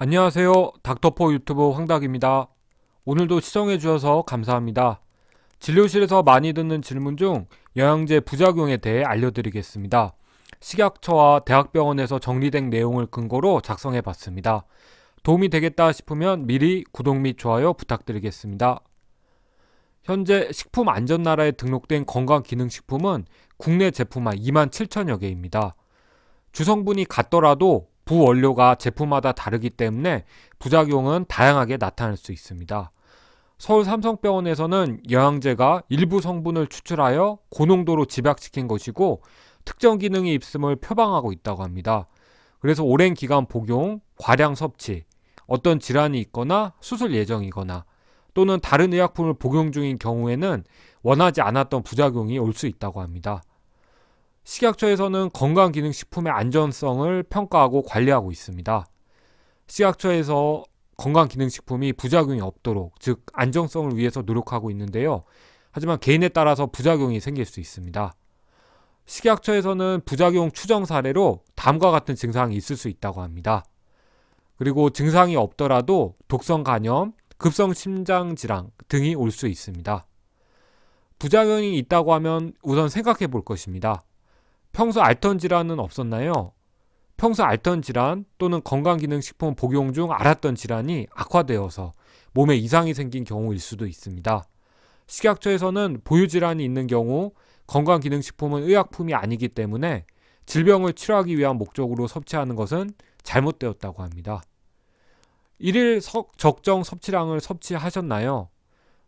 안녕하세요. 닥터포 유튜브 황닥입니다. 오늘도 시청해 주셔서 감사합니다. 진료실에서 많이 듣는 질문 중 영양제 부작용에 대해 알려드리겠습니다. 식약처와 대학병원에서 정리된 내용을 근거로 작성해 봤습니다. 도움이 되겠다 싶으면 미리 구독 및 좋아요 부탁드리겠습니다. 현재 식품안전나라에 등록된 건강기능식품은 국내 제품만 27,000여 개입니다. 주성분이 같더라도 부원료가 제품마다 다르기 때문에 부작용은 다양하게 나타날 수 있습니다. 서울 삼성병원에서는 영양제가 일부 성분을 추출하여 고농도로 집약시킨 것이고 특정 기능이 있음을 표방하고 있다고 합니다. 그래서 오랜 기간 복용, 과량 섭취, 어떤 질환이 있거나 수술 예정이거나 또는 다른 의약품을 복용 중인 경우에는 원하지 않았던 부작용이 올 수 있다고 합니다. 식약처에서는 건강기능식품의 안전성을 평가하고 관리하고 있습니다. 식약처에서 건강기능식품이 부작용이 없도록, 즉 안정성을 위해서 노력하고 있는데요. 하지만 개인에 따라서 부작용이 생길 수 있습니다. 식약처에서는 부작용 추정 사례로 다음과 같은 증상이 있을 수 있다고 합니다. 그리고 증상이 없더라도 독성 간염, 급성 심장질환 등이 올 수 있습니다. 부작용이 있다고 하면 우선 생각해 볼 것입니다. 평소 앓던 질환은 없었나요? 평소 앓던 질환 또는 건강기능식품 복용 중 앓았던 질환이 악화되어서 몸에 이상이 생긴 경우일 수도 있습니다. 식약처에서는 보유질환이 있는 경우 건강기능식품은 의약품이 아니기 때문에 질병을 치료하기 위한 목적으로 섭취하는 것은 잘못되었다고 합니다. 일일 적정 섭취량을 섭취하셨나요?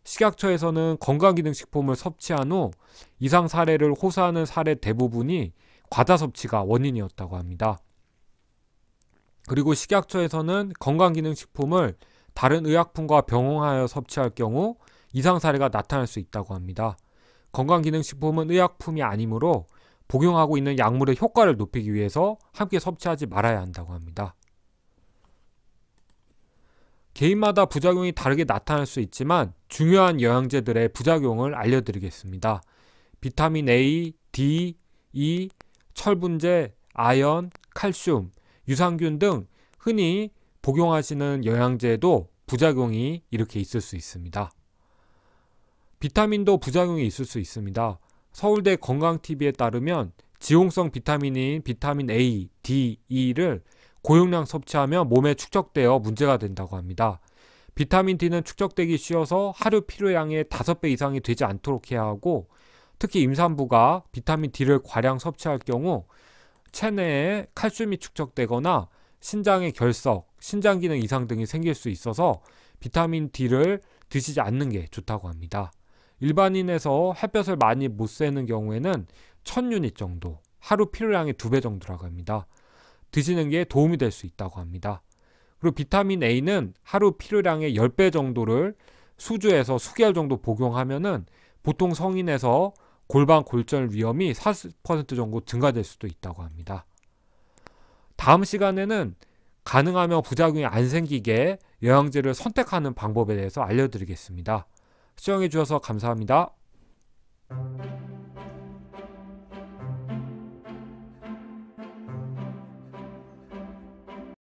식약처에서는 건강기능식품을 섭취한 후 이상 사례를 호소하는 사례 대부분이 과다 섭취가 원인이었다고 합니다. 그리고 식약처에서는 건강기능식품을 다른 의약품과 병행하여 섭취할 경우 이상 사례가 나타날 수 있다고 합니다. 건강기능식품은 의약품이 아니므로 복용하고 있는 약물의 효과를 높이기 위해서 함께 섭취하지 말아야 한다고 합니다. 개인마다 부작용이 다르게 나타날 수 있지만 중요한 영양제들의 부작용을 알려드리겠습니다. 비타민 A, D, E, 철분제, 아연, 칼슘, 유산균 등 흔히 복용하시는 영양제에도 부작용이 이렇게 있을 수 있습니다. 비타민도 부작용이 있을 수 있습니다. 서울대 건강TV에 따르면 지용성 비타민인 비타민 A, D, E를 고용량 섭취하면 몸에 축적되어 문제가 된다고 합니다. 비타민 D는 축적되기 쉬워서 하루 필요량의 5배 이상이 되지 않도록 해야 하고 특히 임산부가 비타민 D를 과량 섭취할 경우 체내에 칼슘이 축적되거나 신장의 결석, 신장기능 이상 등이 생길 수 있어서 비타민 D를 드시지 않는 게 좋다고 합니다. 일반인에서 햇볕을 많이 못 쐬는 경우에는 1000유닛 정도, 하루 필요량의 2배 정도라고 합니다. 드시는 게 도움이 될 수 있다고 합니다. 그리고 비타민 A는 하루 필요량의 10배 정도를 수주에서 수개월 정도 복용하면은 보통 성인에서 골반 골절 위험이 40% 정도 증가될 수도 있다고 합니다. 다음 시간에는 가능하면 부작용이 안 생기게 영양제를 선택하는 방법에 대해서 알려드리겠습니다. 시청해 주셔서 감사합니다.